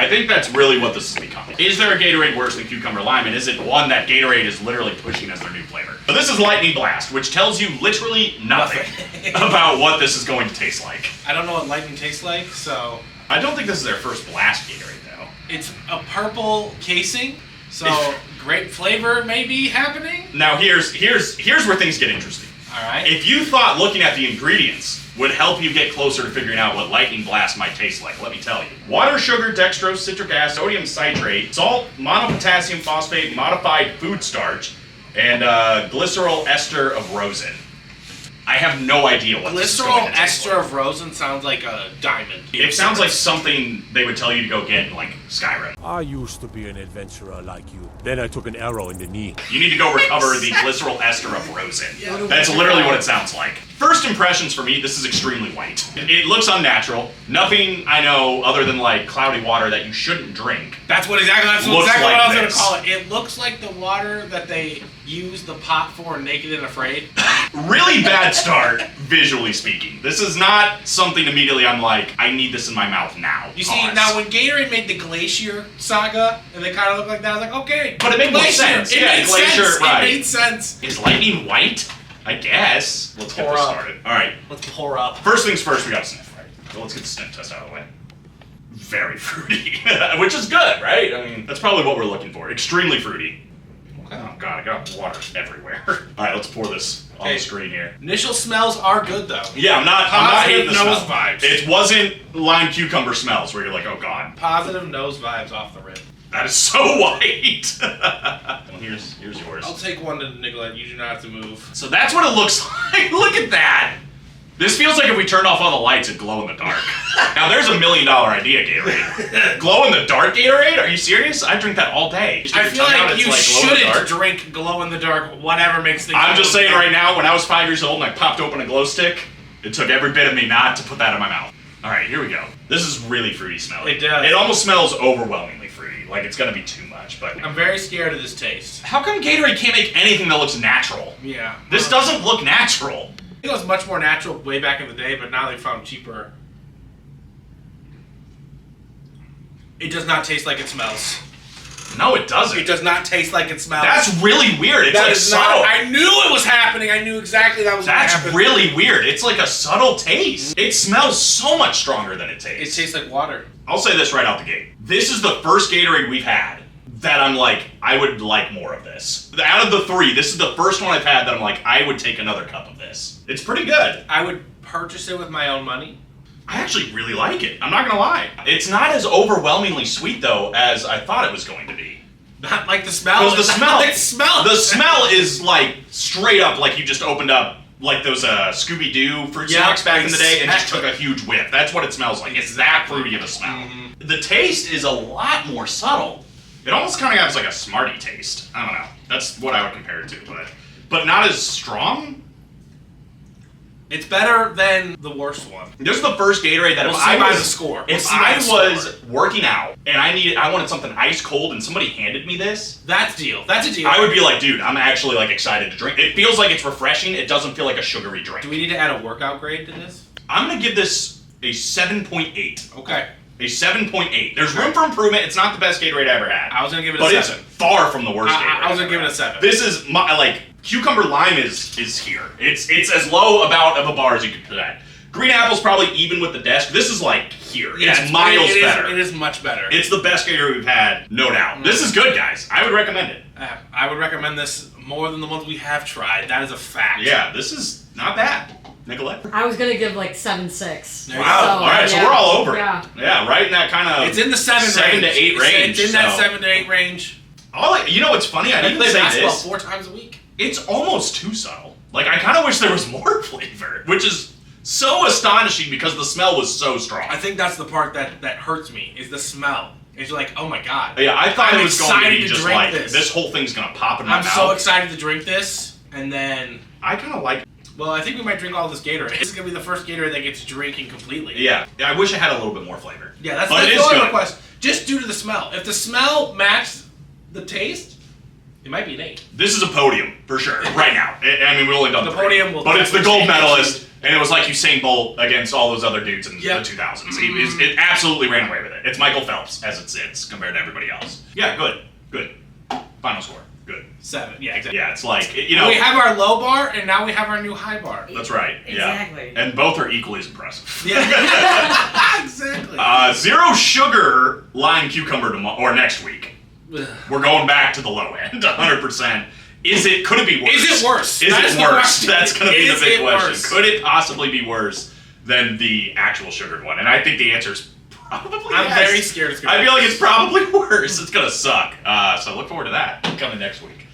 I think that's really what this has become. Is there a Gatorade worse than Cucumber Lime, and is it one that Gatorade is literally pushing as their new flavor? But this is Lightning Blast, which tells you literally nothing about what this is going to taste like. I don't know what lightning tastes like, so... I don't think this is their first Blast Gatorade, though. It's a purple casing, so grape flavor may be happening. Now here's where things get interesting. All right. If you thought looking at the ingredients would help you get closer to figuring out what Lightning Blast might taste like, let me tell you. Water, sugar, dextrose, citric acid, sodium citrate, salt, monopotassium phosphate, modified food starch, and glycerol ester of rosin. I have no idea what this is going to Glycerol taste ester like. of rosin sounds like a diamond. It sounds like something they would tell you to go get in, like, Skyrim. I used to be an adventurer like you. Then I took an arrow in the knee. You need to go recover the glycerol ester of rosin. That's literally what it sounds like. First impressions for me, this is extremely white. It looks unnatural. Nothing I know other than like cloudy water that you shouldn't drink. That's exactly Looks what like I was going to this. call it. It looks like the water that they use the pot for Naked and Afraid. Really bad start, visually speaking. This is not something immediately I'm like, I need this in my mouth now. You see, Pause. now when Gatorade made the Glacier saga, and they kind of look like that, I was like, okay. But it made more sense. It Yeah, made Glacier, sense. right. It made sense. Is lightning white? I guess. Let's get Pour this up. started. Alright. Let's pour up. First things first, we gotta sniff, right? So let's get the sniff test out of the way. Very fruity. Which is good, right? I mean, that's probably what we're looking for. Extremely fruity. Oh god, I got water everywhere. Alright, let's pour this on the screen here. Initial smells are good, though. Yeah, I'm not hating the nose smell. vibes. It wasn't lime cucumber smells where you're like, oh god. Positive nose vibes off the rip. That is so white. Well, here's yours. I'll take one to Nicolette. You do not have to move. So that's what it looks like. Look at that. This feels like if we turned off all the lights, it'd glow in the dark. Now there's $1 million idea, Gatorade. Glow in the dark Gatorade? Are you serious? I drink that all day. I feel like you shouldn't drink glow in the dark, whatever makes things. I'm just saying right now, when I was 5 years old and I popped open a glow stick, it took every bit of me not to put that in my mouth. All right, here we go. This is really fruity smelling. It does. It almost smells overwhelmingly fruity. Like it's gonna be too much, but I'm very scared of this taste. how come Gatorade can't make anything that looks natural? Yeah. This doesn't look natural. It was much more natural way back in the day, but now they found cheaper. It does not taste like it smells. No, it doesn't. It does not taste like it smells. That's really weird. It's That like is subtle. not. I knew it was happening. I knew exactly that was going to That's happen. really weird. It's like a subtle taste. It smells so much stronger than it It tastes. tastes like water. I'll say this right out the gate. This is the first Gatorade we've had that I'm like, I would like more of this. Out of the three, this is the first one I've had that I'm like, I would take another cup of this. It's pretty good. I would purchase it with my own money. I actually really like it. I'm not gonna lie. It's not as overwhelmingly sweet though as I thought it was going to be. Not like the smell. Because the smell, Like smell. the smell is like straight up like you just opened up like those Scooby-Doo fruit snacks back in the day and just took a huge whiff. That's what it smells like. It's that fruity of a smell. Mm-hmm. The taste is a lot more subtle. It almost kind of has like a Smartie taste. I don't know. That's what I would compare it to, but not as strong. It's better than the worst one. This is the first Gatorade that We'll if see I by was the score. if We'll see by I the was score. working out and I wanted something ice cold and somebody handed me this, That's a deal. That's a deal. I would be like, dude, I'm actually like excited to drink. It feels like it's refreshing. It doesn't feel like a sugary drink. Do we need to add a workout grade to this? I'm gonna give this a 7.8. Okay. A 7.8. There's room for improvement. It's not the best Gatorade I ever had. I was gonna give it a but 7. it's far from the worst Gatorade. I was I've gonna give ever it a 7. had. This is my like cucumber lime is here. It's as low about of a bar as you could put that. Green apple's probably even with the desk. This is like here. It's miles better. It is much better. It's the best Gatorade we've had, no doubt. This is good, guys. I would recommend it. I would recommend this more than the ones we have tried. That is a fact. Yeah, this is not bad. Nicolette? I was gonna give like 7.6. Wow. All right, so we're all over it. Yeah. Yeah, right in that kind of. It's in the 7 to 8 range. It's in that so. 7 to 8 range. You know what's funny? I I didn't play say basketball this. 4 times a week. It's almost too subtle. Like, I kind of wish there was more flavor, which is so astonishing because the smell was so strong. I think that's the part that hurts me, is the smell. It's like, oh my god. Yeah, I thought I'm it was going to excited be to just drink like, this. this whole thing's going to pop in my I'm mouth. so excited to drink this, and then... I kind of like it. Well, I think we might drink all this Gatorade. This is going to be the first Gatorade that gets drinking completely. Yeah, I wish it had a little bit more flavor. Yeah, that's But it the is only good. request. Just due to the smell. If the smell matched the taste, it might be an 8. This is a podium, for sure, right now. I mean, we've only done The three. podium will But it's the gold definitely change. medalist. And it was like Usain Bolt against all those other dudes in the 2000s. It absolutely ran away with it. It's Michael Phelps as it sits compared to everybody else. Yeah, good. Final score, good. 7. Yeah, exactly. Yeah, it's like, We have our low bar, and now we have our new high bar. That's right. Exactly. Yeah. And both are equally as impressive. Yeah. Exactly. Zero sugar lime cucumber or next week. We're going back to the low end, 100%. Could it be worse? Is it worse? Is That's it the worse? question. That's going to be the Is big it question. worse? Could it possibly be worse than the actual sugared one? And I think the answer is probably I'm yes. very scared it's going to I feel like it's probably worse. It's going to suck. So look forward to that coming next week.